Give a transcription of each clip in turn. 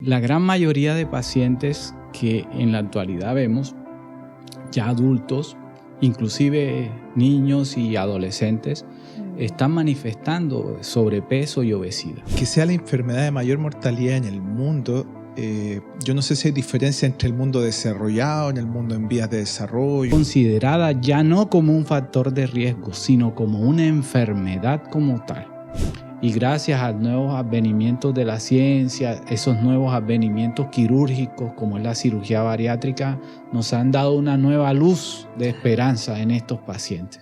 La gran mayoría de pacientes que en la actualidad vemos, ya adultos, inclusive niños y adolescentes, están manifestando sobrepeso y obesidad. Que sea la enfermedad de mayor mortalidad en el mundo, yo no sé si hay diferencia entre el mundo desarrollado y el mundo en vías de desarrollo. Considerada ya no como un factor de riesgo, sino como una enfermedad como tal. Y gracias a nuevos advenimientos de la ciencia, esos nuevos advenimientos quirúrgicos como es la cirugía bariátrica, nos han dado una nueva luz de esperanza en estos pacientes.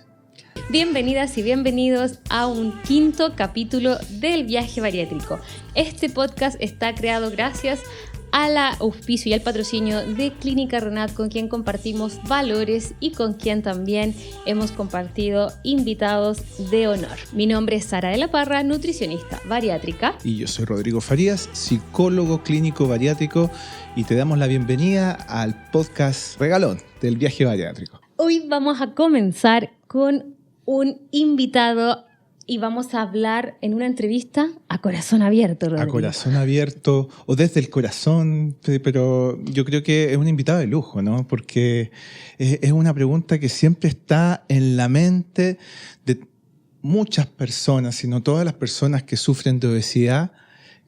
Bienvenidas y bienvenidos a un quinto capítulo del Viaje Bariátrico. Este podcast está creado gracias al auspicio y al patrocinio de Clínica Renat, con quien compartimos valores y con quien también hemos compartido invitados de honor. Mi nombre es Sara de la Parra, nutricionista bariátrica. Y yo soy Rodrigo Farías, psicólogo clínico bariátrico, y te damos la bienvenida al podcast regalón del Viaje Bariátrico. Hoy vamos a comenzar con un invitado y vamos a hablar en una entrevista a corazón abierto, Rodrigo. A corazón abierto o desde el corazón, pero yo creo que es un invitado de lujo, ¿no? Porque es una pregunta que siempre está en la mente de muchas personas, sino todas las personas que sufren de obesidad,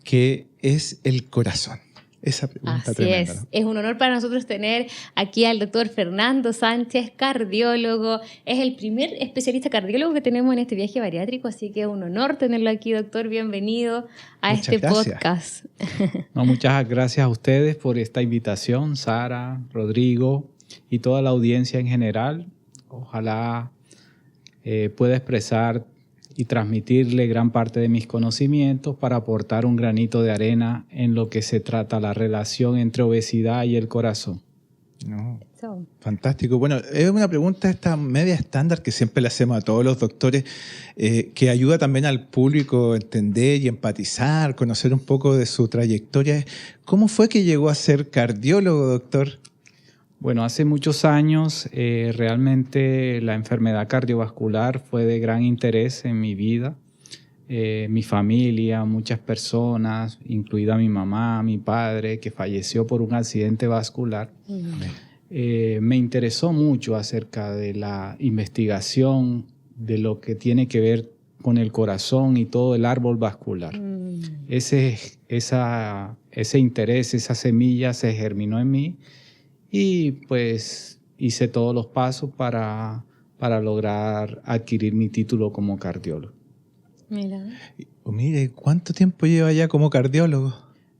que es el corazón. Esa pregunta Así tremenda, ¿no? Es un honor para nosotros tener aquí al doctor Fernando Sánchez, cardiólogo. Es el primer especialista cardiólogo que tenemos en este viaje bariátrico, así que es un honor tenerlo aquí, doctor. Bienvenido a Muchas este gracias. podcast. No, muchas gracias a ustedes por esta invitación, Sara, Rodrigo y toda la audiencia en general. Ojalá pueda expresar y transmitirle gran parte de mis conocimientos para aportar un granito de arena en lo que se trata la relación entre obesidad y el corazón. No, fantástico. Bueno, es una pregunta esta media estándar que siempre le hacemos a todos los doctores, que ayuda también al público a entender y empatizar, conocer un poco de su trayectoria. ¿Cómo fue que llegó a ser cardiólogo, doctor? Bueno, hace muchos años realmente la enfermedad cardiovascular fue de gran interés en mi vida. Mi familia, muchas personas, incluida mi mamá, mi padre, que falleció por un accidente vascular. Me interesó mucho acerca de la investigación de lo que tiene que ver con el corazón y todo el árbol vascular. Ese interés, esa semilla se germinó en mí. Y pues hice todos los pasos para lograr adquirir mi título como cardiólogo. Mire, ¿cuánto tiempo lleva ya como cardiólogo?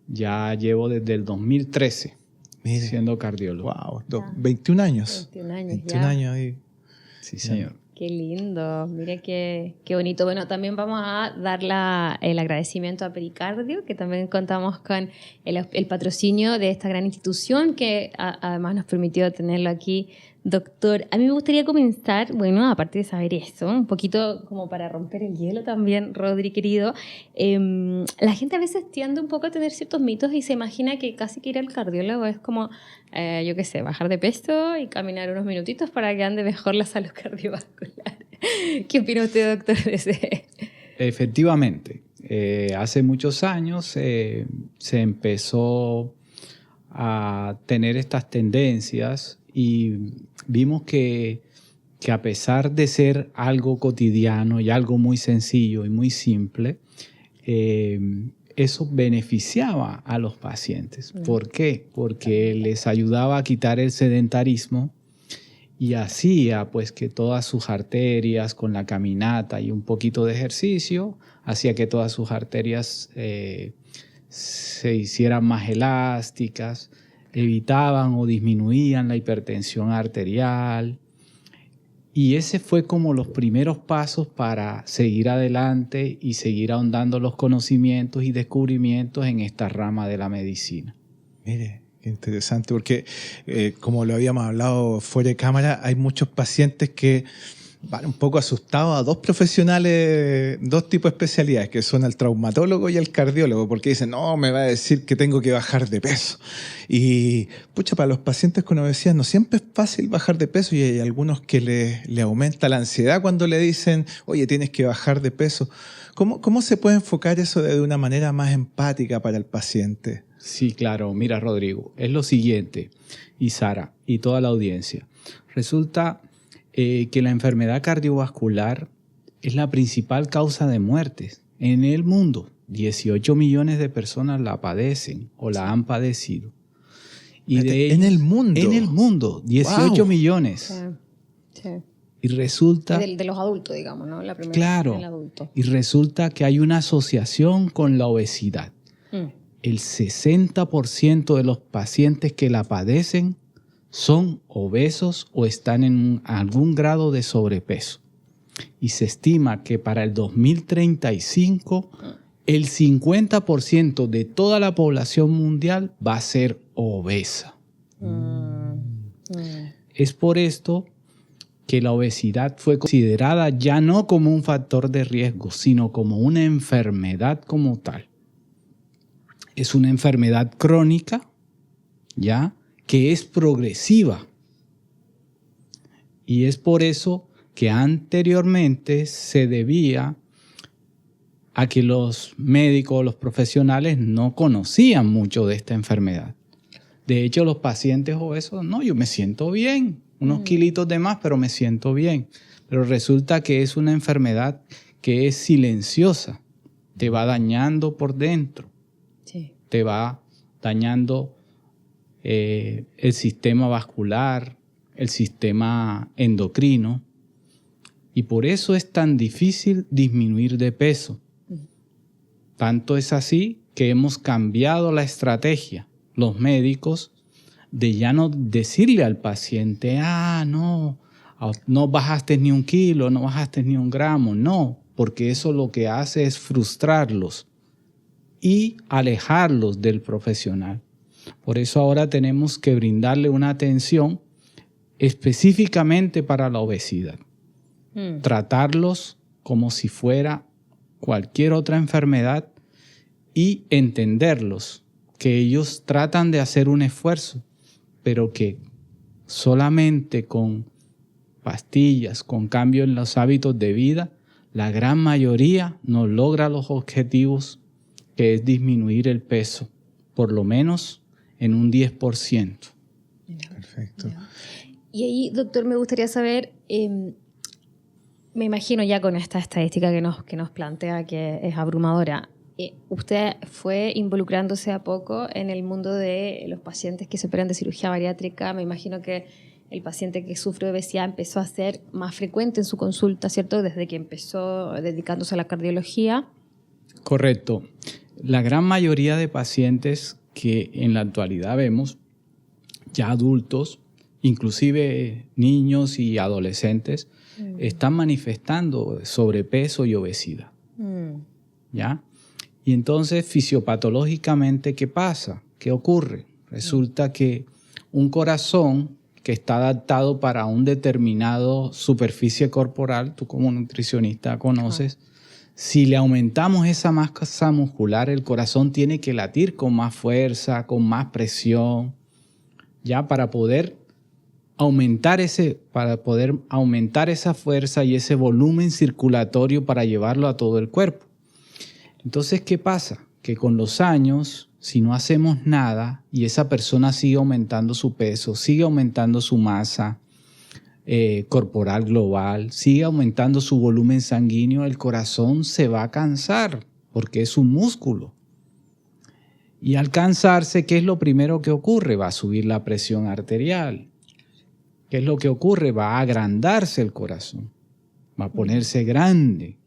Ya llevo desde el 2013 siendo cardiólogo. Wow, 21 años. 21 años ahí. Sí, señor. Qué lindo, mira qué bonito. Bueno, también vamos a dar el agradecimiento a Pericardio, que también contamos con el patrocinio de esta gran institución que además nos permitió tenerlo aquí. Doctor, a mí me gustaría comenzar, bueno, aparte de saber eso, un poquito como para romper el hielo también, Rodri, querido. La gente a veces tiende un poco a tener ciertos mitos y se imagina que casi que ir al cardiólogo es como, yo qué sé, bajar de peso y caminar unos minutitos para que ande mejor la salud cardiovascular. ¿Qué opina usted, doctor, de ese? Efectivamente, hace muchos años se empezó a tener estas tendencias y vimos que a pesar de ser algo cotidiano y algo muy sencillo y muy simple, eso beneficiaba a los pacientes. ¿Por qué? Porque les ayudaba a quitar el sedentarismo y hacía pues que todas sus arterias, con la caminata y un poquito de ejercicio, hacía que todas sus arterias se hicieran más elásticas, evitaban o disminuían la hipertensión arterial. Y ese fue como los primeros pasos para seguir adelante y seguir ahondando los conocimientos y descubrimientos en esta rama de la medicina. Mire, qué interesante, porque como lo habíamos hablado fuera de cámara, hay muchos pacientes que van un poco asustados a dos profesionales, dos tipos de especialidades, que son el traumatólogo y el cardiólogo, porque dicen, no, me va a decir que tengo que bajar de peso. Y, pucha, para los pacientes con obesidad no siempre es fácil bajar de peso, y hay algunos que le aumenta la ansiedad cuando le dicen, oye, tienes que bajar de peso. ¿Cómo se puede enfocar eso de una manera más empática para el paciente? Sí, claro. Mira, Rodrigo, es lo siguiente, y Sara, y toda la audiencia. Resulta que la enfermedad cardiovascular es la principal causa de muertes en el mundo. 18 millones de personas la padecen o la han padecido. Y de ellos, ¿en el mundo? En el mundo, 18 millones. Sí. Y resulta... De los adultos, digamos, ¿no? La primera Claro. del adulto. Y resulta que hay una asociación con la obesidad. El 60% de los pacientes que la padecen son obesos o están en algún grado de sobrepeso. Y se estima que para el 2035 el 50% de toda la población mundial va a ser obesa. Es por esto que la obesidad fue considerada ya no como un factor de riesgo, sino como una enfermedad como tal. Es una enfermedad crónica, ¿ya?, que es progresiva. Y es por eso que anteriormente se debía a que los médicos, los profesionales no conocían mucho de esta enfermedad. De hecho, los pacientes obesos, no, yo me siento bien, unos kilitos de más, pero me siento bien. Pero resulta que es una enfermedad que es silenciosa, te va dañando por dentro, te va dañando el sistema vascular, el sistema endocrino, y por eso es tan difícil disminuir de peso. Tanto es así que hemos cambiado la estrategia, los médicos, de ya no decirle al paciente, no bajaste ni 1 kilo, no bajaste ni 1 gramo, no, porque eso lo que hace es frustrarlos y alejarlos del profesional. Por eso ahora tenemos que brindarle una atención específicamente para la obesidad. Tratarlos como si fuera cualquier otra enfermedad y entenderlos, que ellos tratan de hacer un esfuerzo, pero que solamente con pastillas, con cambio en los hábitos de vida, la gran mayoría no logra los objetivos, que es disminuir el peso, por lo menos en un 10%. Perfecto. Y ahí, doctor, me gustaría saber, me imagino ya con esta estadística que nos plantea, que es abrumadora, usted fue involucrándose a poco en el mundo de los pacientes que se operan de cirugía bariátrica. Me imagino que el paciente que sufre obesidad empezó a ser más frecuente en su consulta, ¿cierto? Desde que empezó dedicándose a la cardiología. Correcto. La gran mayoría de pacientes que en la actualidad vemos, ya adultos, inclusive niños y adolescentes, están manifestando sobrepeso y obesidad. ¿Ya? Y entonces, fisiopatológicamente, ¿qué pasa? ¿Qué ocurre? Resulta que un corazón que está adaptado para un determinado superficie corporal, tú como nutricionista conoces, si le aumentamos esa masa muscular, el corazón tiene que latir con más fuerza, con más presión, ya para poder aumentar esa fuerza y ese volumen circulatorio para llevarlo a todo el cuerpo. Entonces, ¿qué pasa? Que con los años, si no hacemos nada y esa persona sigue aumentando su peso, sigue aumentando su masa corporal global, sigue aumentando su volumen sanguíneo, el corazón se va a cansar porque es un músculo. Y al cansarse, ¿qué es lo primero que ocurre? Va a subir la presión arterial. ¿Qué es lo que ocurre? Va a agrandarse el corazón, va a ponerse grande.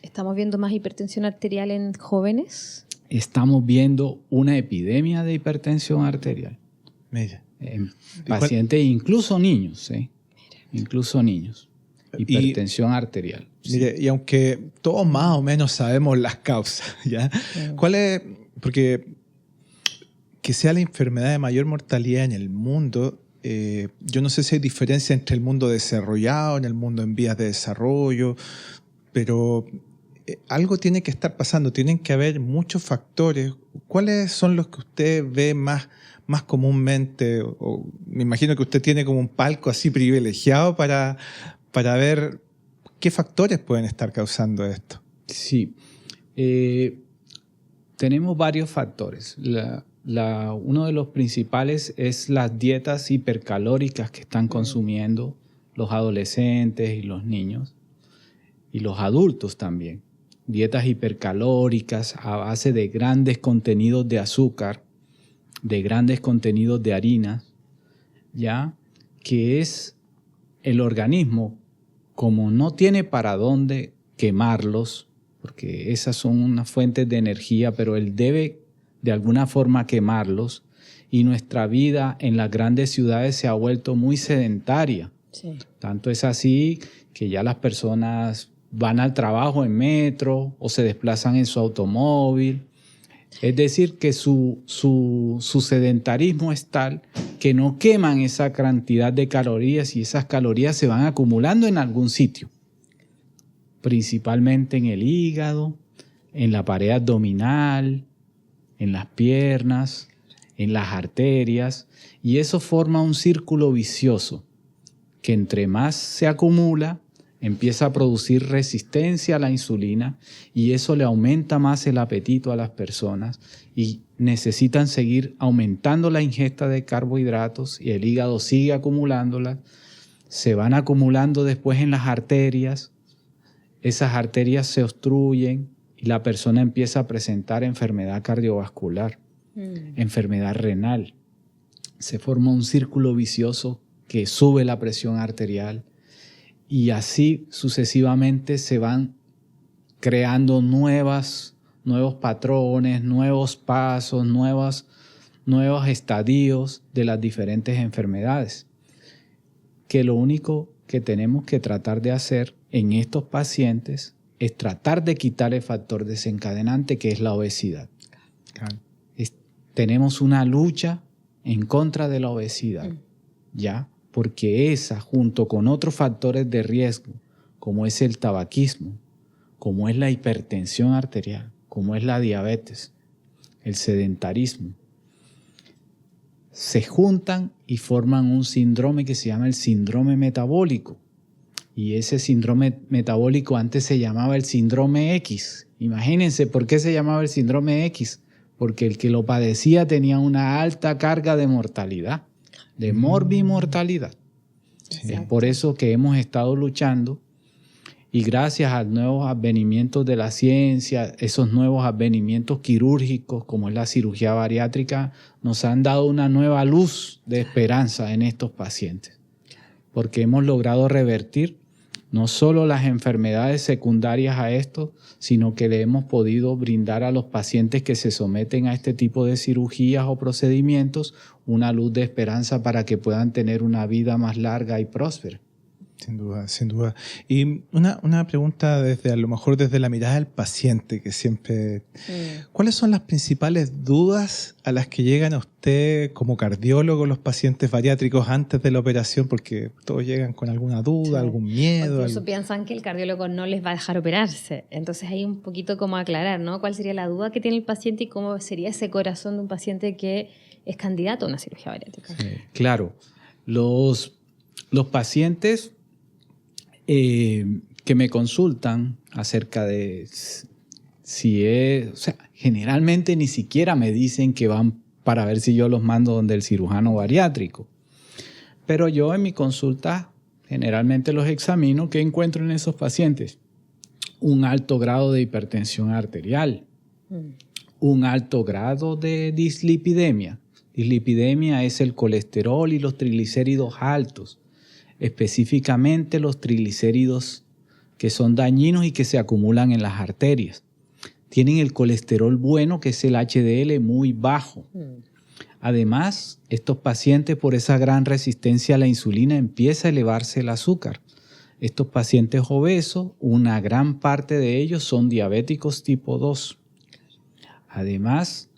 ¿Estamos viendo más hipertensión arterial en jóvenes? Estamos viendo una epidemia de hipertensión arterial. Mira. En pacientes, incluso niños, incluso niños. Hipertensión arterial. Mire, y aunque todos más o menos sabemos las causas, ¿ya? ¿Cuál es? Porque que sea la enfermedad de mayor mortalidad en el mundo yo no sé si hay diferencia entre el mundo desarrollado y el mundo en vías de desarrollo, pero algo tiene que estar pasando, tienen que haber muchos factores. ¿Cuáles son los que usted ve más comúnmente? O me imagino que usted tiene como un palco así privilegiado para ver qué factores pueden estar causando esto. Sí, tenemos varios factores. Uno de los principales es las dietas hipercalóricas que están consumiendo los adolescentes y los niños y los adultos también. Dietas hipercalóricas a base de grandes contenidos de azúcar, de grandes contenidos de harinas, ya que es el organismo, como no tiene para dónde quemarlos, porque esas son unas fuentes de energía, pero él debe de alguna forma quemarlos, y nuestra vida en las grandes ciudades se ha vuelto muy sedentaria. Sí. Tanto es así que ya las personas van al trabajo en metro o se desplazan en su automóvil. Es decir, que su sedentarismo es tal que no queman esa cantidad de calorías y esas calorías se van acumulando en algún sitio, principalmente en el hígado, en la pared abdominal, en las piernas, en las arterias, y eso forma un círculo vicioso que entre más se acumula, empieza a producir resistencia a la insulina y eso le aumenta más el apetito a las personas y necesitan seguir aumentando la ingesta de carbohidratos y el hígado sigue acumulándolas, se van acumulando después en las arterias, esas arterias se obstruyen y la persona empieza a presentar enfermedad cardiovascular, enfermedad renal. Se forma un círculo vicioso que sube la presión arterial y así sucesivamente se van creando nuevos patrones, nuevos pasos, nuevos estadios de las diferentes enfermedades. Que lo único que tenemos que tratar de hacer en estos pacientes es tratar de quitar el factor desencadenante que es la obesidad. Claro. Tenemos una lucha en contra de la obesidad, ¿ya? Porque esa, junto con otros factores de riesgo, como es el tabaquismo, como es la hipertensión arterial, como es la diabetes, el sedentarismo, se juntan y forman un síndrome que se llama el síndrome metabólico. Y ese síndrome metabólico antes se llamaba el síndrome X. Imagínense por qué se llamaba el síndrome X. Porque el que lo padecía tenía una alta carga de mortalidad, de morbimortalidad. Sí. Es por eso que hemos estado luchando y gracias a nuevos advenimientos de la ciencia, esos nuevos advenimientos quirúrgicos como es la cirugía bariátrica, nos han dado una nueva luz de esperanza en estos pacientes. Porque hemos logrado revertir no solo las enfermedades secundarias a esto, sino que le hemos podido brindar a los pacientes que se someten a este tipo de cirugías o procedimientos una luz de esperanza para que puedan tener una vida más larga y próspera. Sin duda, sin duda. Y una pregunta a lo mejor desde la mirada del paciente, que siempre... ¿Cuáles son las principales dudas a las que llegan a usted como cardiólogo los pacientes bariátricos antes de la operación? Porque todos llegan con alguna duda, algún miedo. Incluso piensan que el cardiólogo no les va a dejar operarse. Entonces hay un poquito como aclarar, ¿no? ¿Cuál sería la duda que tiene el paciente y cómo sería ese corazón de un paciente que es candidato a una cirugía bariátrica? Sí. Claro. Los pacientes... que me consultan acerca de si es... O sea, generalmente ni siquiera me dicen que van para ver si yo los mando donde el cirujano bariátrico. Pero yo en mi consulta generalmente los examino. ¿Qué encuentro en esos pacientes? Un alto grado de hipertensión arterial, un alto grado de dislipidemia. Dislipidemia es el colesterol y los triglicéridos altos. Específicamente los triglicéridos que son dañinos y que se acumulan en las arterias. Tienen el colesterol bueno, que es el HDL, muy bajo. Además, estos pacientes, por esa gran resistencia a la insulina, empieza a elevarse el azúcar. Estos pacientes obesos, una gran parte de ellos son diabéticos tipo 2. Además,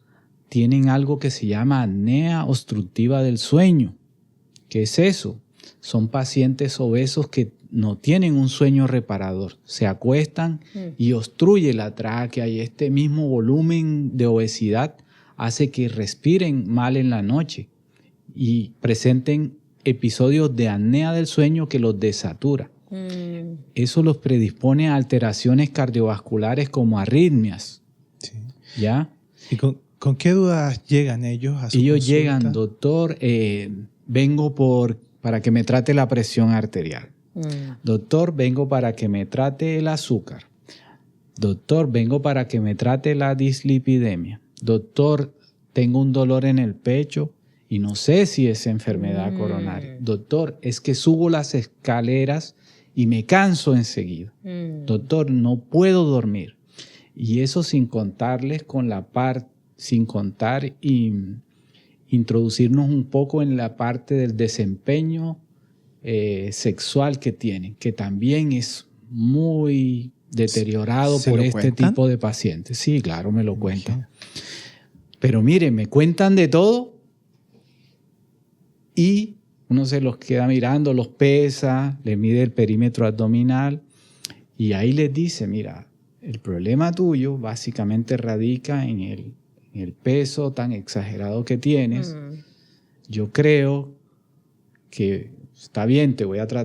tienen algo que se llama apnea obstructiva del sueño, ¿Qué es eso? Son pacientes obesos que no tienen un sueño reparador. Se acuestan y obstruye la tráquea, y este mismo volumen de obesidad hace que respiren mal en la noche y presenten episodios de apnea del sueño que los desatura. Eso los predispone a alteraciones cardiovasculares como arritmias. Sí. ¿Ya? ¿Y con qué dudas llegan ellos a su Ellos consulta? llegan, doctor, vengo para que me trate la presión arterial. Doctor, vengo para que me trate el azúcar. Doctor, vengo para que me trate la dislipidemia. Doctor, tengo un dolor en el pecho y no sé si es enfermedad coronaria. Doctor, es que subo las escaleras y me canso enseguida. Doctor, no puedo dormir. Y eso sin contarles sin contar y introducirnos un poco en la parte del desempeño sexual que tienen, que también es muy deteriorado por este tipo de pacientes. Sí, claro, me lo cuentan. Pero miren, me cuentan de todo y uno se los queda mirando, los pesa, les mide el perímetro abdominal y ahí les dice, mira, el problema tuyo básicamente radica en el peso tan exagerado que tienes. Yo creo que está bien,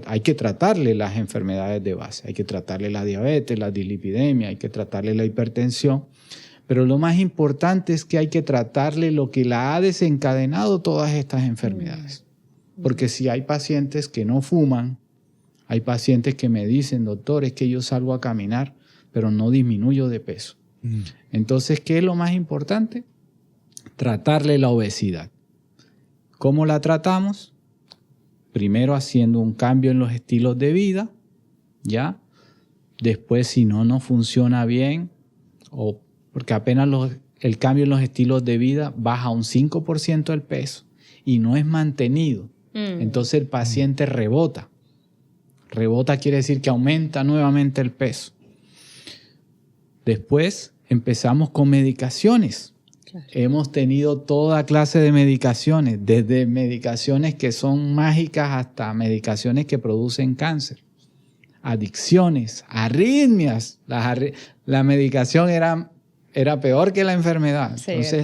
hay que tratarle las enfermedades de base, hay que tratarle la diabetes, la dislipidemia, hay que tratarle la hipertensión, pero lo más importante es que hay que tratarle lo que la ha desencadenado todas estas enfermedades. Porque si hay pacientes que no fuman, hay pacientes que me dicen, doctor, es que yo salgo a caminar, pero no disminuyo de peso. Entonces, ¿qué es lo más importante? Tratarle la obesidad. ¿Cómo la tratamos? Primero haciendo un cambio en los estilos de vida, ¿ya? Después, si no funciona bien, o porque apenas el cambio en los estilos de vida baja un 5% el peso y no es mantenido, entonces el paciente rebota. Rebota quiere decir que aumenta nuevamente el peso. Después empezamos con medicaciones. Claro. Hemos tenido toda clase de medicaciones, desde medicaciones que son mágicas hasta medicaciones que producen cáncer, adicciones, arritmias. La medicación era peor que la enfermedad. Sí, entonces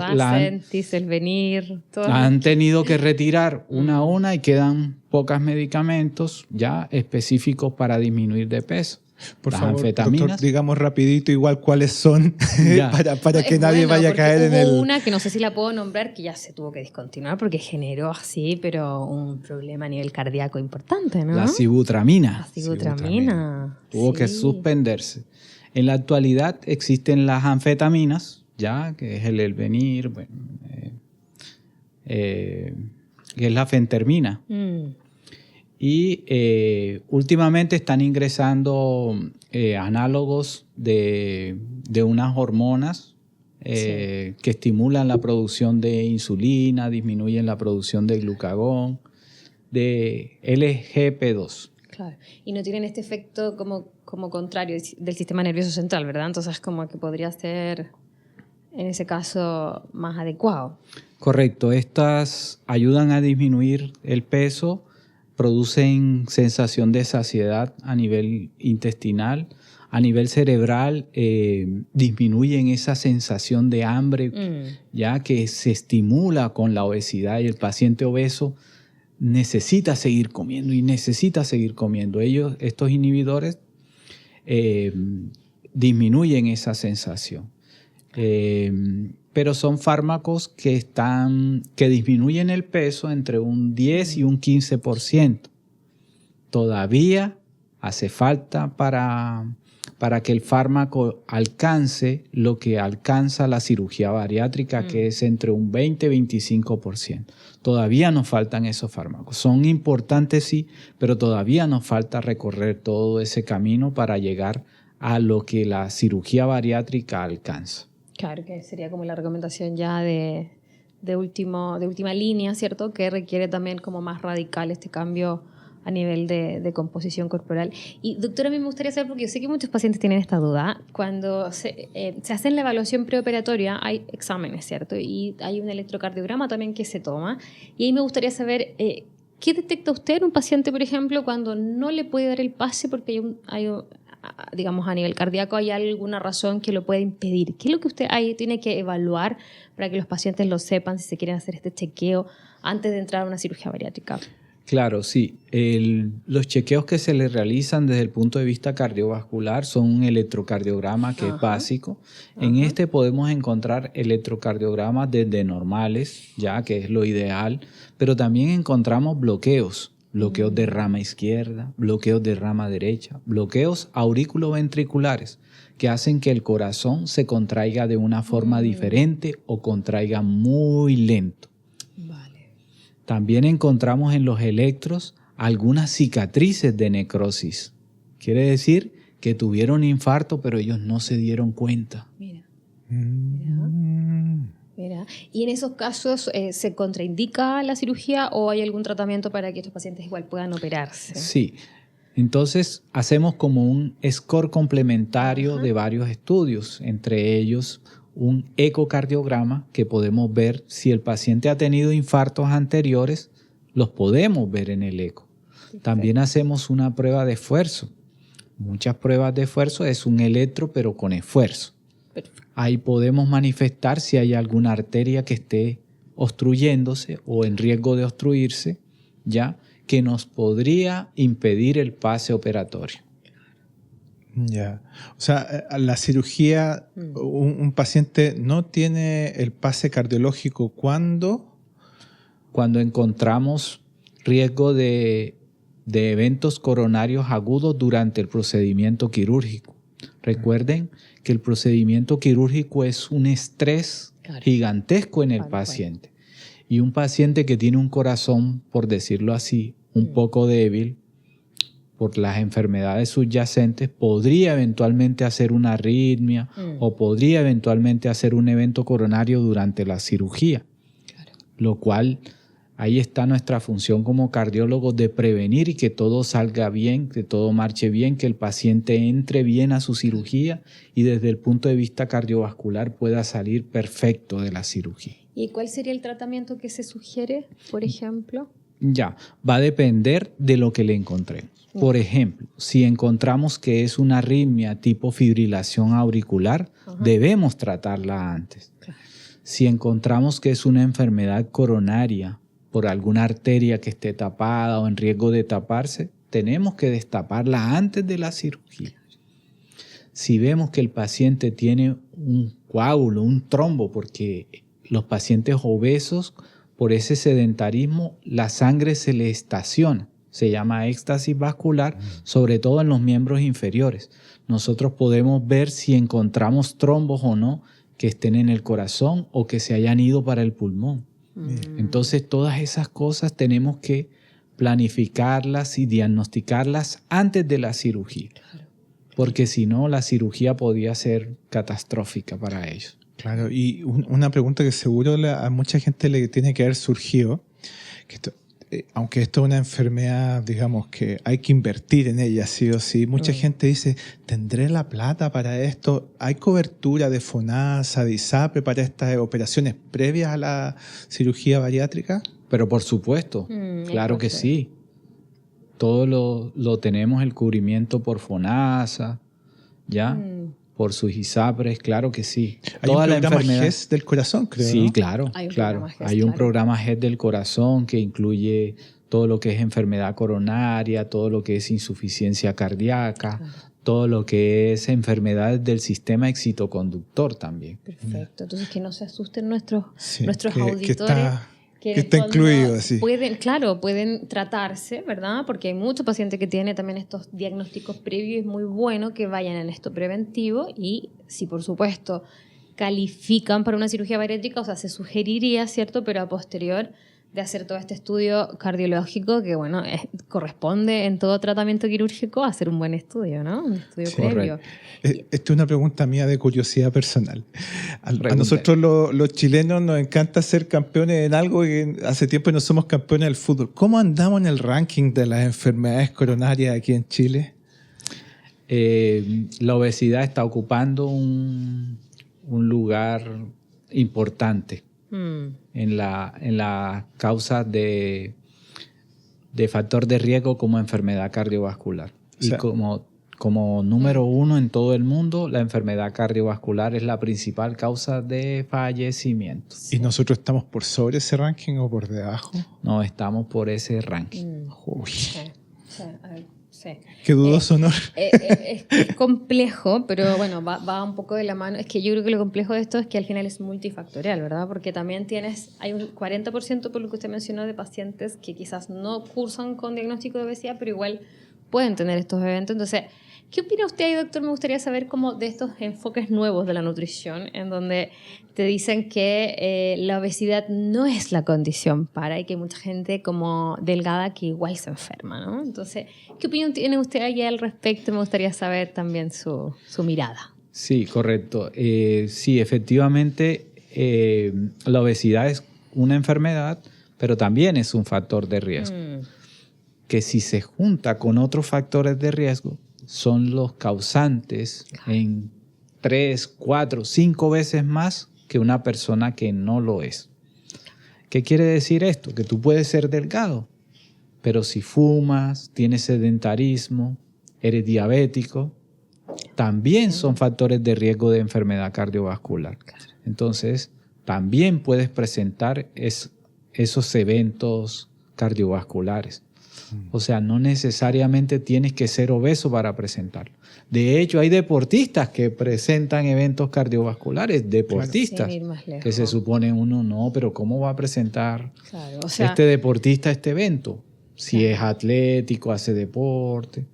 todo. La han tenido que retirar una a una y quedan pocos medicamentos ya específicos para disminuir de peso. Por las favor, anfetaminas. Doctor, digamos rapidito igual cuáles son para que nadie vaya a caer en el... Hubo una que no sé si la puedo nombrar que ya se tuvo que descontinuar porque generó así, pero un problema a nivel cardíaco importante, ¿no? La sibutramina. La sibutramina. Tuvo que suspenderse. En la actualidad existen las anfetaminas, ya que es el Elvenir, que es la fentermina. Y últimamente están ingresando análogos de unas hormonas que estimulan la producción de insulina, disminuyen la producción de glucagón, de LGP2. Claro, y no tienen este efecto como contrario del sistema nervioso central, ¿verdad? Entonces como que podría ser en ese caso más adecuado. Correcto, estas ayudan a disminuir el peso, producen sensación de saciedad a nivel intestinal, a nivel cerebral, disminuyen esa sensación de hambre, ya que se estimula con la obesidad y el paciente obeso necesita seguir comiendo y necesita seguir comiendo. Estos inhibidores disminuyen esa sensación. Pero son fármacos que disminuyen el peso entre un 10 y un 15%. Todavía hace falta para que el fármaco alcance lo que alcanza la cirugía bariátrica, que es entre un 20 y 25%. Todavía nos faltan esos fármacos. Son importantes, sí, pero todavía nos falta recorrer todo ese camino para llegar a lo que la cirugía bariátrica alcanza. Claro, que sería como la recomendación ya de última línea, ¿cierto? Que requiere también como más radical este cambio a nivel de composición corporal. Y doctora, a mí me gustaría saber, porque yo sé que muchos pacientes tienen esta duda, cuando se hacen la evaluación preoperatoria hay exámenes, ¿cierto? Y hay un electrocardiograma también que se toma. Y ahí me gustaría saber ¿Qué detecta usted en un paciente, por ejemplo, cuando no le puede dar el pase porque digamos, a nivel cardíaco hay alguna razón que lo puede impedir? ¿Qué es lo que usted ahí tiene que evaluar para que los pacientes lo sepan si se quieren hacer este chequeo antes de entrar a una cirugía bariátrica? Claro, sí. Los chequeos que se le realizan desde el punto de vista cardiovascular son un electrocardiograma que es básico. En este podemos encontrar electrocardiogramas desde normales, ya que es lo ideal, pero también encontramos bloqueos de rama izquierda, bloqueos de rama derecha, bloqueos auriculoventriculares que hacen que el corazón se contraiga de una forma diferente o contraiga muy lento. También encontramos en los electros algunas cicatrices de necrosis. Quiere decir que tuvieron infarto, pero ellos no se dieron cuenta. Mira. ¿Y en esos casos se contraindica la cirugía o hay algún tratamiento para que estos pacientes igual puedan operarse? Sí. Entonces hacemos como un score complementario de varios estudios, entre ellos un ecocardiograma que podemos ver si el paciente ha tenido infartos anteriores, los podemos ver en el eco. Perfecto. También hacemos una prueba de esfuerzo. Muchas pruebas de esfuerzo es un electro pero con esfuerzo. Perfecto. Ahí podemos manifestar si hay alguna arteria que esté obstruyéndose o en riesgo de obstruirse, ya que nos podría impedir el pase operatorio. Ya. O sea, la cirugía, un paciente no tiene el pase cardiológico ¿cuándo? Cuando encontramos riesgo de eventos coronarios agudos durante el procedimiento quirúrgico. Recuerden que el procedimiento quirúrgico es un estrés gigantesco en el paciente. Y un paciente que tiene un corazón, por decirlo así, un poco débil, por las enfermedades subyacentes, podría eventualmente hacer una arritmia o podría eventualmente hacer un evento coronario durante la cirugía. Lo cual, ahí está nuestra función como cardiólogos de prevenir y que todo salga bien, que todo marche bien, que el paciente entre bien a su cirugía y desde el punto de vista cardiovascular pueda salir perfecto de la cirugía. ¿Y cuál sería el tratamiento que se sugiere, por ejemplo? Ya, va a depender de lo que le encontremos. Por ejemplo, si encontramos que es una arritmia tipo fibrilación auricular, debemos tratarla antes. Claro. Si encontramos que es una enfermedad coronaria por alguna arteria que esté tapada o en riesgo de taparse, tenemos que destaparla antes de la cirugía. Si vemos que el paciente tiene un coágulo, un trombo, porque los pacientes obesos, por ese sedentarismo, la sangre se le estaciona. Se llama éxtasis vascular, sobre todo en los miembros inferiores. Nosotros podemos ver si encontramos trombos o no que estén en el corazón o que se hayan ido para el pulmón. Entonces, todas esas cosas tenemos que planificarlas y diagnosticarlas antes de la cirugía. Porque si no, la cirugía podría ser catastrófica para ellos. Claro, y una pregunta que seguro a mucha gente le tiene que haber surgido, que aunque esto es una enfermedad, digamos, que hay que invertir en ella, sí o sí, mucha gente dice, ¿tendré la plata para esto? ¿Hay cobertura de FONASA, de ISAPRE para estas operaciones previas a la cirugía bariátrica? Pero por supuesto, claro que sí. Todo lo tenemos, el cubrimiento por FONASA, ¿ya? Por sus ISAPRES, claro que sí. Hay un programa GES del corazón, creo, sí, ¿no? Claro. Hay un programa GES del corazón que incluye todo lo que es enfermedad coronaria, todo lo que es insuficiencia cardíaca, todo lo que es enfermedades del sistema excitoconductor también. Perfecto. Entonces, que no se asusten nuestros auditores. Que está incluido, así. Pueden tratarse, ¿verdad? Porque hay muchos pacientes que tienen también estos diagnósticos previos y es muy bueno que vayan en esto preventivo y si por supuesto califican para una cirugía bariátrica, o sea, se sugeriría, ¿cierto? Pero a posterior de hacer todo este estudio cardiológico que, bueno, corresponde en todo tratamiento quirúrgico a hacer un buen estudio, ¿no? Un estudio previo. Esta es una pregunta mía de curiosidad personal. A nosotros los chilenos nos encanta ser campeones en algo que hace tiempo no somos campeones del fútbol. ¿Cómo andamos en el ranking de las enfermedades coronarias aquí en Chile? La obesidad está ocupando un lugar importante en la causa de de factor de riesgo como enfermedad cardiovascular. O sea, y como número 1 en todo el mundo, la enfermedad cardiovascular es la principal causa de fallecimiento. ¿Y nosotros estamos por sobre ese ranking o por debajo? No, estamos por ese ranking. Uy, Sí, a ver, sí. qué dudoso honor. Es complejo, pero bueno, va un poco de la mano. Es que yo creo que lo complejo de esto es que al final es multifactorial, ¿verdad? Porque también hay un 40% por lo que usted mencionó de pacientes que quizás no cursan con diagnóstico de obesidad, pero igual pueden tener estos eventos. Entonces, ¿qué opina usted ahí, doctor? Me gustaría saber cómo de estos enfoques nuevos de la nutrición, en donde te dicen que la obesidad no es la condición y que hay mucha gente como delgada que igual se enferma, ¿no? Entonces, ¿qué opinión tiene usted ahí al respecto? Me gustaría saber también su mirada. Sí, correcto. Sí, efectivamente, la obesidad es una enfermedad, pero también es un factor de riesgo. Que si se junta con otros factores de riesgo, son los causantes en 3, 4, 5 veces más que una persona que no lo es. ¿Qué quiere decir esto? Que tú puedes ser delgado, pero si fumas, tienes sedentarismo, eres diabético, también son factores de riesgo de enfermedad cardiovascular. Entonces, también puedes presentar esos eventos cardiovasculares. O sea, no necesariamente tienes que ser obeso para presentarlo. De hecho, hay deportistas que presentan eventos cardiovasculares, deportistas, que se supone uno no, pero ¿cómo va a presentar este deportista este evento? Si es atlético, hace deporte,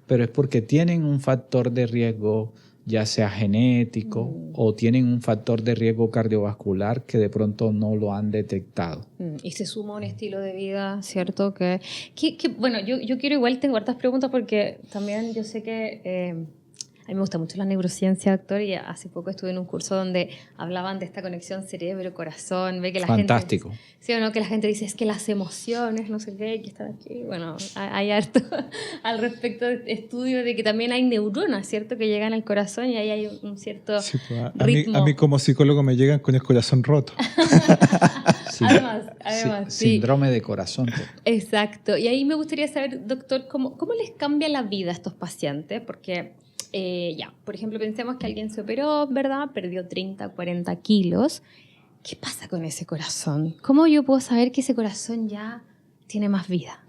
pero es porque tienen un factor de riesgo, ya sea genético o tienen un factor de riesgo cardiovascular que de pronto no lo han detectado. Y se suma un estilo de vida, ¿cierto? Bueno, yo quiero igual, tengo hartas preguntas porque también yo sé que a mí me gusta mucho la neurociencia, doctor, y hace poco estuve en un curso donde hablaban de esta conexión cerebro-corazón. Ve que la Fantástico. Gente, sí o no, que la gente dice es que las emociones, no sé qué, que están aquí. Bueno, hay harto al respecto de estudios de que también hay neuronas, ¿cierto? Que llegan al corazón y ahí hay un cierto ritmo. A mí como psicólogo me llegan con el corazón roto. Sí. Además, sí. Síndrome de corazón. Exacto. Y ahí me gustaría saber, doctor, ¿cómo les cambia la vida a estos pacientes? Porque por ejemplo, pensemos que alguien se operó, ¿verdad? Perdió 30, 40 kilos. ¿Qué pasa con ese corazón? ¿Cómo yo puedo saber que ese corazón ya tiene más vida?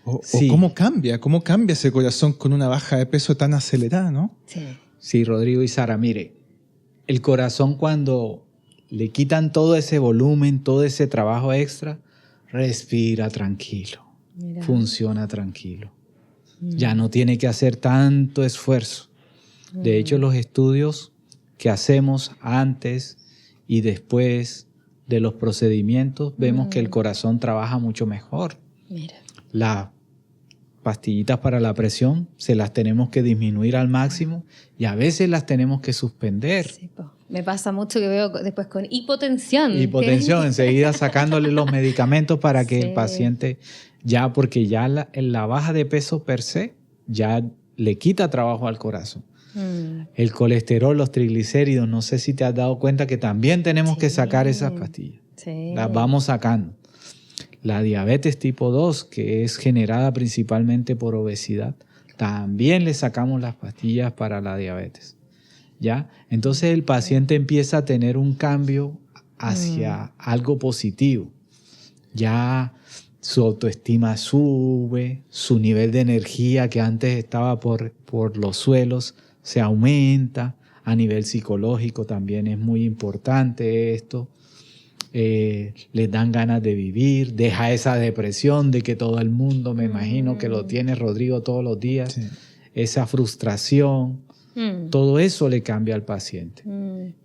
O ¿cómo cambia ese corazón con una baja de peso tan acelerada, no? Sí, Rodrigo y Sara, mire, el corazón cuando le quitan todo ese volumen, todo ese trabajo extra, respira tranquilo, funciona tranquilo. Ya no tiene que hacer tanto esfuerzo. De hecho, los estudios que hacemos antes y después de los procedimientos, vemos que el corazón trabaja mucho mejor. Las pastillitas para la presión se las tenemos que disminuir al máximo y a veces las tenemos que suspender. Sí, me pasa mucho que veo después con hipotensión. Enseguida sacándole los medicamentos para que el paciente porque ya la baja de peso per se ya le quita trabajo al corazón. El colesterol, los triglicéridos, no sé si te has dado cuenta que también tenemos que sacar esas pastillas. Las vamos sacando. La diabetes tipo 2, que es generada principalmente por obesidad, también le sacamos las pastillas para la diabetes. ¿Ya? Entonces el paciente empieza a tener un cambio hacia algo positivo. Ya su autoestima sube, su nivel de energía que antes estaba por los suelos se aumenta. A nivel psicológico también es muy importante esto. Les dan ganas de vivir, deja esa depresión de que todo el mundo, me imagino que lo tiene Rodrigo todos los días, esa frustración, todo eso le cambia al paciente.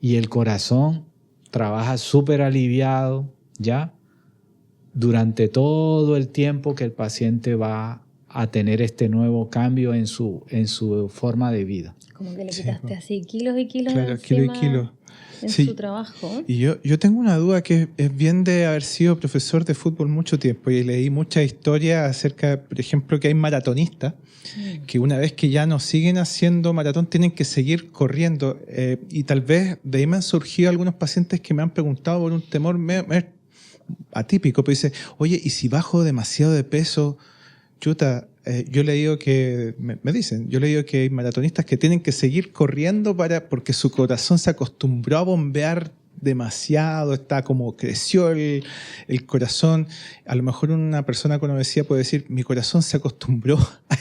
Y el corazón trabaja súper aliviado, ¿ya? Durante todo el tiempo que el paciente va a tener este nuevo cambio en su forma de vida. Como que le quitaste así kilos y kilos claro, kilos en su trabajo. Y yo tengo una duda que es bien de haber sido profesor de fútbol mucho tiempo y leí muchas historias acerca, por ejemplo, que hay maratonistas que una vez que ya no siguen haciendo maratón tienen que seguir corriendo y tal vez de ahí me han surgido algunos pacientes que me han preguntado por un temor atípico, pero dice, oye, ¿y si bajo demasiado de peso Chuta, yo he leído que, me dicen, yo he leído que hay maratonistas que tienen que seguir corriendo porque su corazón se acostumbró a bombear demasiado, está como creció el corazón. A lo mejor una persona con obesidad puede decir, mi corazón se acostumbró a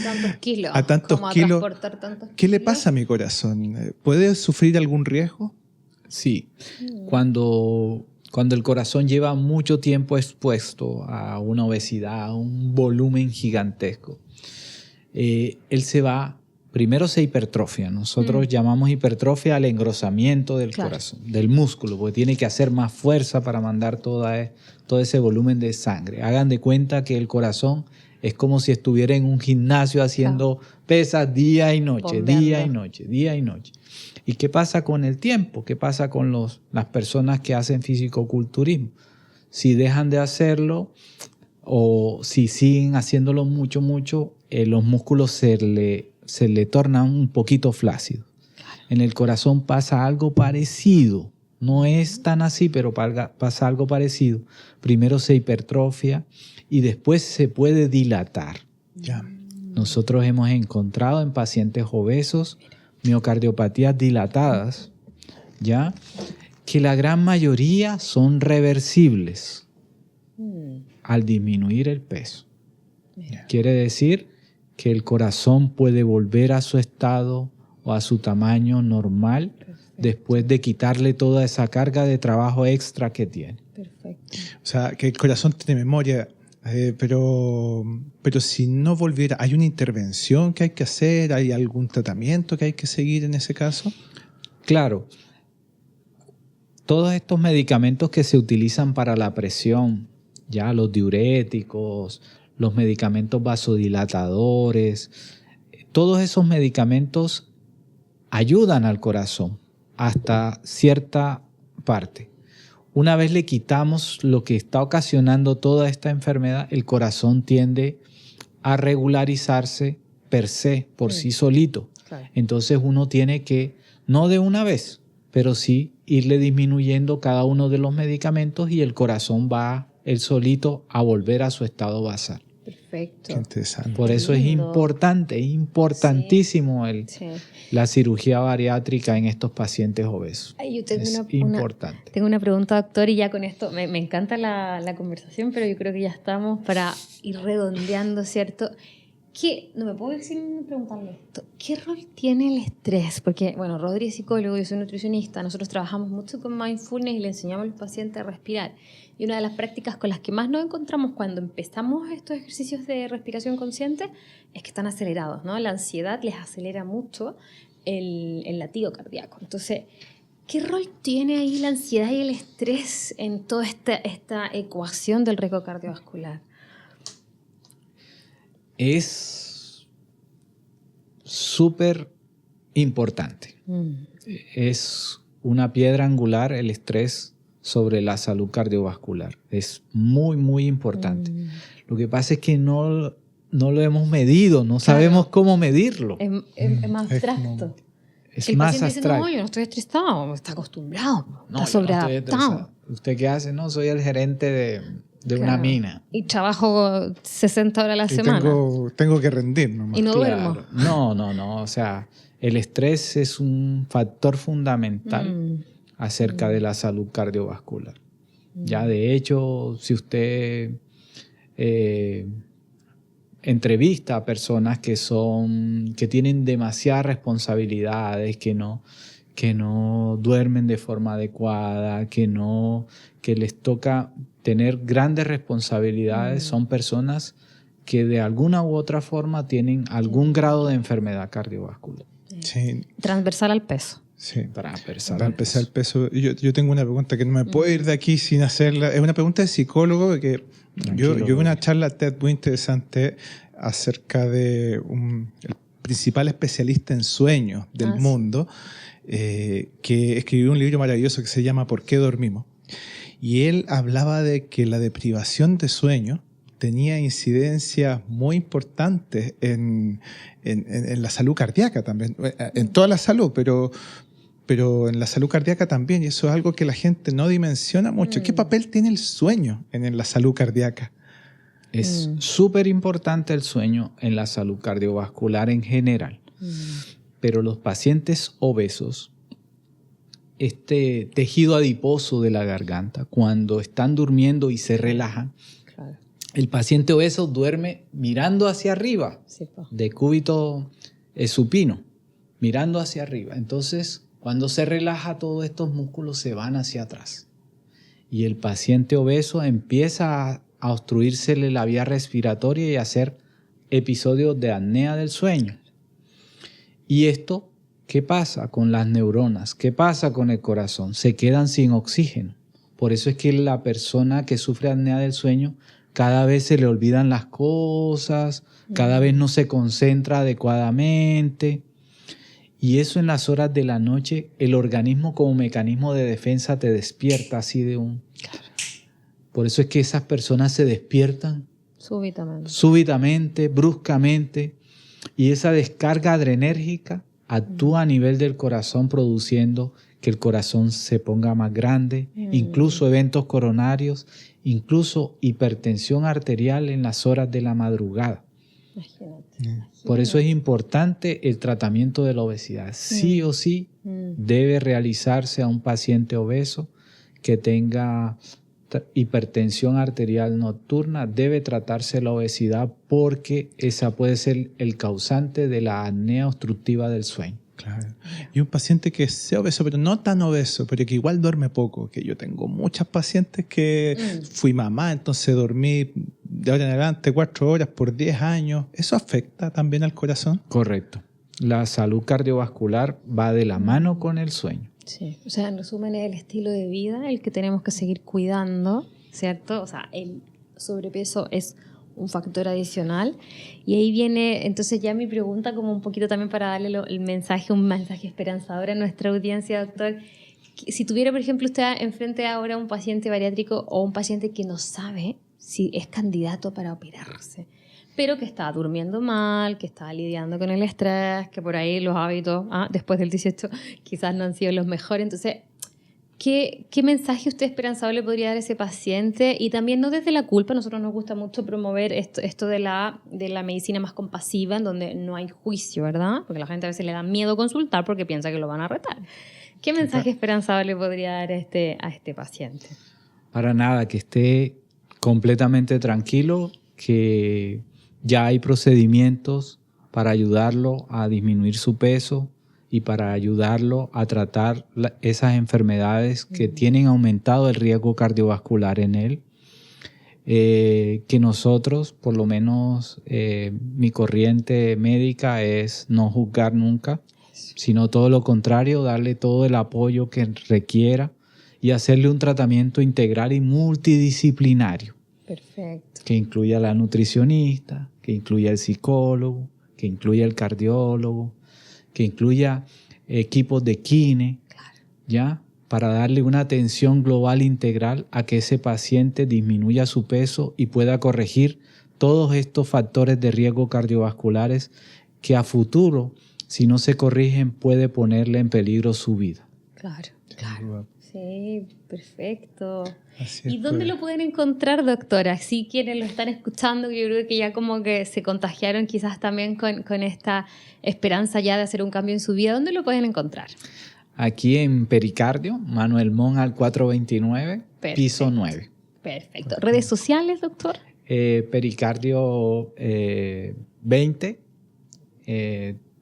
tantos kilos. A tantos como kilos. A transportar tantos ¿Qué le kilos? pasa a mi corazón? ¿Puede sufrir algún riesgo? Sí, cuando el corazón lleva mucho tiempo expuesto a una obesidad, a un volumen gigantesco, él primero se hipertrofia. Nosotros llamamos hipertrofia al engrosamiento del corazón, del músculo, porque tiene que hacer más fuerza para mandar todo ese volumen de sangre. Hagan de cuenta que el corazón es como si estuviera en un gimnasio haciendo pesas día y noche, día y noche, día y noche. ¿Y qué pasa con el tiempo? ¿Qué pasa con las personas que hacen fisicoculturismo? Si dejan de hacerlo o si siguen haciéndolo mucho, los músculos se le tornan un poquito flácidos. En el corazón pasa algo parecido. No es tan así, pero pasa algo parecido. Primero se hipertrofia y después se puede dilatar. Ya. Nosotros hemos encontrado en pacientes obesos miocardiopatías dilatadas, ¿ya? Que la gran mayoría son reversibles al disminuir el peso. Quiere decir que el corazón puede volver a su estado o a su tamaño normal después de quitarle toda esa carga de trabajo extra que tiene. Perfecto. O sea, que el corazón tiene memoria, pero si no volviera, ¿hay una intervención que hay que hacer? ¿Hay algún tratamiento que hay que seguir en ese caso? Claro. Todos estos medicamentos que se utilizan para la presión, ya los diuréticos, los medicamentos vasodilatadores, todos esos medicamentos ayudan al corazón hasta cierta parte. Una vez le quitamos lo que está ocasionando toda esta enfermedad, el corazón tiende a regularizarse per se, por sí solito. Claro. Entonces uno tiene que, no de una vez, pero sí irle disminuyendo cada uno de los medicamentos y el corazón va él solito a volver a su estado basal. Perfecto. Qué interesante. Por eso es importante, es importantísimo la cirugía bariátrica en estos pacientes obesos. Ay, yo tengo es importante. Tengo una pregunta, doctor, y ya con esto me encanta la conversación, pero yo creo que ya estamos para ir redondeando, ¿cierto? No me puedo ir sin preguntarle esto. ¿Qué rol tiene el estrés? Porque, bueno, Rodri es psicólogo, yo soy nutricionista, nosotros trabajamos mucho con mindfulness y le enseñamos a los pacientes a respirar. Y una de las prácticas con las que más nos encontramos cuando empezamos estos ejercicios de respiración consciente es que están acelerados, ¿no? La ansiedad les acelera mucho el latido cardíaco. Entonces, ¿qué rol tiene ahí la ansiedad y el estrés en toda esta ecuación del riesgo cardiovascular? Es súper importante. Es una piedra angular el estrés sobre la salud cardiovascular. Es muy, muy importante. Lo que pasa es que no lo hemos medido, no sabemos cómo medirlo. Es más abstracto. Es más abstracto. Dice, no, yo no estoy estresado, está acostumbrado, está sobreadaptado. ¿Usted qué hace? No, soy el gerente de una mina. Y trabajo 60 horas a la semana. Tengo que rendir nomás. Y no duermo. No. O sea, el estrés es un factor fundamental acerca de la salud cardiovascular. Ya de hecho, si usted entrevista a personas que tienen demasiadas responsabilidades, que no duermen de forma adecuada, que les toca tener grandes responsabilidades, son personas que de alguna u otra forma tienen algún grado de enfermedad cardiovascular. Sí. Transversal al peso. Sí, transversal al peso. Yo tengo una pregunta que no me puedo ir de aquí sin hacerla. Es una pregunta de psicólogo que yo vi una charla TED muy interesante acerca de el principal especialista en sueños del mundo, que escribió un libro maravilloso que se llama ¿Por qué dormimos? Y él hablaba de que la deprivación de sueño tenía incidencias muy importantes en la salud cardíaca también, en toda la salud, pero en la salud cardíaca también, y eso es algo que la gente no dimensiona mucho. ¿Qué papel tiene el sueño en la salud cardíaca? Es súper importante el sueño en la salud cardiovascular en general. Pero los pacientes obesos, este tejido adiposo de la garganta, cuando están durmiendo y se relajan, Claro. el paciente obeso duerme mirando hacia arriba, Sí, po. decúbito supino, mirando hacia arriba. Entonces, cuando se relaja, todos estos músculos se van hacia atrás. Y el paciente obeso empieza a obstruírsele la vía respiratoria y a hacer episodios de apnea del sueño. Y esto, ¿qué pasa con las neuronas? ¿Qué pasa con el corazón? Se quedan sin oxígeno. Por eso es que la persona que sufre apnea del sueño cada vez se le olvidan las cosas, cada vez no se concentra adecuadamente. Y eso en las horas de la noche, el organismo como mecanismo de defensa te despierta así de un... Por eso es que esas personas se despiertan súbitamente, bruscamente, y esa descarga adrenérgica actúa a nivel del corazón produciendo que el corazón se ponga más grande, incluso eventos coronarios, incluso hipertensión arterial en las horas de la madrugada. Imagínate. Por eso es importante el tratamiento de la obesidad. Sí o sí debe realizarse a un paciente obeso que tenga hipertensión arterial nocturna, debe tratarse la obesidad porque esa puede ser el causante de la apnea obstructiva del sueño. Claro. Y un paciente que sea obeso, pero no tan obeso, pero que igual duerme poco, que yo tengo muchas pacientes que fui mamá, entonces dormí de ahora en adelante 4 horas por 10 años. ¿Eso afecta también al corazón? Correcto. La salud cardiovascular va de la mano con el sueño. Sí, o sea, en resumen es el estilo de vida el que tenemos que seguir cuidando, ¿cierto? O sea, el sobrepeso es un factor adicional y ahí viene entonces ya mi pregunta como un poquito también para darle un mensaje esperanzador a nuestra audiencia, doctor. Si tuviera, por ejemplo, usted enfrente ahora un paciente bariátrico o un paciente que no sabe si es candidato para operarse, pero que está durmiendo mal, que está lidiando con el estrés, que por ahí los hábitos después del 18 quizás no han sido los mejores. Entonces, ¿qué mensaje usted esperanzador le podría dar a ese paciente? Y también no desde la culpa, a nosotros nos gusta mucho promover esto de la medicina más compasiva, en donde no hay juicio, ¿verdad? Porque la gente a veces le da miedo consultar porque piensa que lo van a retar. ¿Qué mensaje esperanzador le podría dar a este paciente? Para nada, que esté completamente tranquilo, que ya hay procedimientos para ayudarlo a disminuir su peso y para ayudarlo a tratar esas enfermedades que tienen aumentado el riesgo cardiovascular en él. Que nosotros, por lo menos mi corriente médica es no juzgar nunca, sino todo lo contrario, darle todo el apoyo que requiera y hacerle un tratamiento integral y multidisciplinario. Perfecto. Que incluya a la nutricionista, que incluya al psicólogo, que incluya el cardiólogo, que incluya equipos de kine, ¿ya? Para darle una atención global integral a que ese paciente disminuya su peso y pueda corregir todos estos factores de riesgo cardiovasculares que a futuro, si no se corrigen, puede ponerle en peligro su vida. Claro, claro. Sí, perfecto. Así ¿Y dónde lo pueden encontrar, doctora? Así quienes lo están escuchando, yo creo que ya como que se contagiaron quizás también con esta esperanza ya de hacer un cambio en su vida. ¿Dónde lo pueden encontrar? Aquí en Pericardio, Manuel Mon al 429, Perfecto. Piso 9. Perfecto. ¿Redes sociales, doctor? Pericardio 20,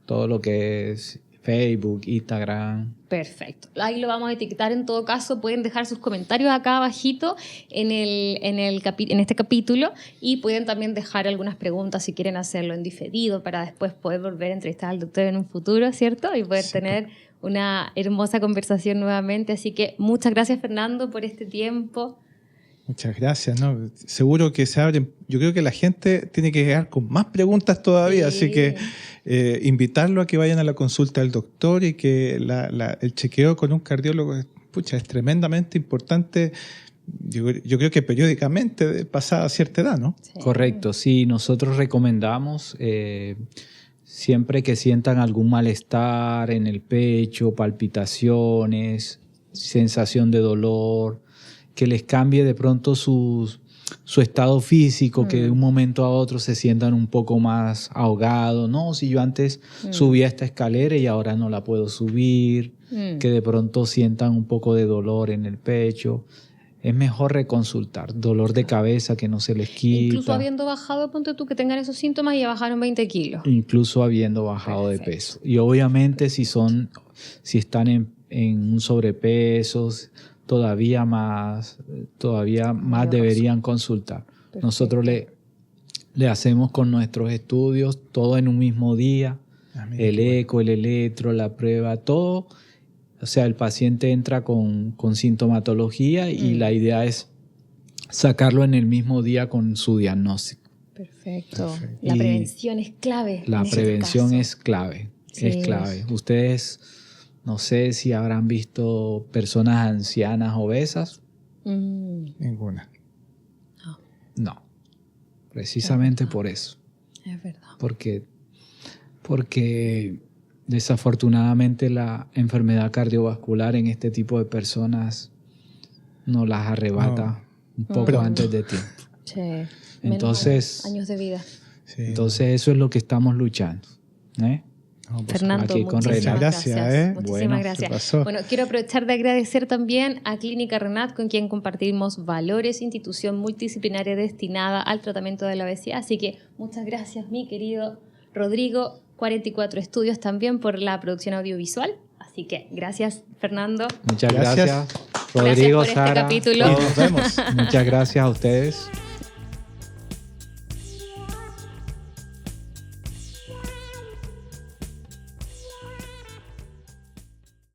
todo lo que es Facebook, Instagram. Perfecto. Ahí lo vamos a etiquetar en todo caso. Pueden dejar sus comentarios acá abajito en este capítulo y pueden también dejar algunas preguntas si quieren hacerlo en diferido para después poder volver a entrevistar al doctor en un futuro, ¿cierto? Y poder tener una hermosa conversación nuevamente. Así que muchas gracias, Fernando, por este tiempo. Muchas gracias, ¿no? Seguro que se abren. Yo creo que la gente tiene que llegar con más preguntas todavía, Sí. así que invitarlo a que vayan a la consulta del doctor y que el chequeo con un cardiólogo es tremendamente importante. Yo creo que periódicamente pasada cierta edad, ¿no? Sí. Correcto, sí, nosotros recomendamos siempre que sientan algún malestar en el pecho, palpitaciones, sensación de dolor, que les cambie de pronto sus su estado físico, que de un momento a otro se sientan un poco más ahogados. No, si yo antes subía esta escalera y ahora no la puedo subir, que de pronto sientan un poco de dolor en el pecho. Es mejor reconsultar. Dolor de cabeza que no se les quita. Incluso habiendo bajado, ponte tú que tengan esos síntomas y ya bajaron 20 kilos. Incluso habiendo bajado de peso. Y obviamente si están en un sobrepeso, todavía más deberían consultar. Perfecto. Nosotros le hacemos con nuestros estudios todo en un mismo día. El eco, el electro, la prueba, todo. O sea, el paciente entra con sintomatología y la idea es sacarlo en el mismo día con su diagnóstico. Perfecto. La prevención es clave. La prevención es clave. Sí. Es clave. Ustedes, no sé si habrán visto personas ancianas obesas. Ninguna. No. Precisamente por eso. Es verdad. Porque desafortunadamente la enfermedad cardiovascular en este tipo de personas nos las arrebata un poco antes de tiempo. Sí. Entonces, años de vida. Sí. Entonces eso es lo que estamos luchando. Fernando, aquí con muchísimas gracias. Muchísimas gracias. Bueno, quiero aprovechar de agradecer también a Clínica Renat, con quien compartimos valores, institución multidisciplinaria destinada al tratamiento de la obesidad. Así que muchas gracias, mi querido Rodrigo. 44 Estudios también por la producción audiovisual. Así que gracias, Fernando. Muchas gracias. Rodrigo, gracias por Sara. este capítulo. Nos vemos. Muchas gracias a ustedes.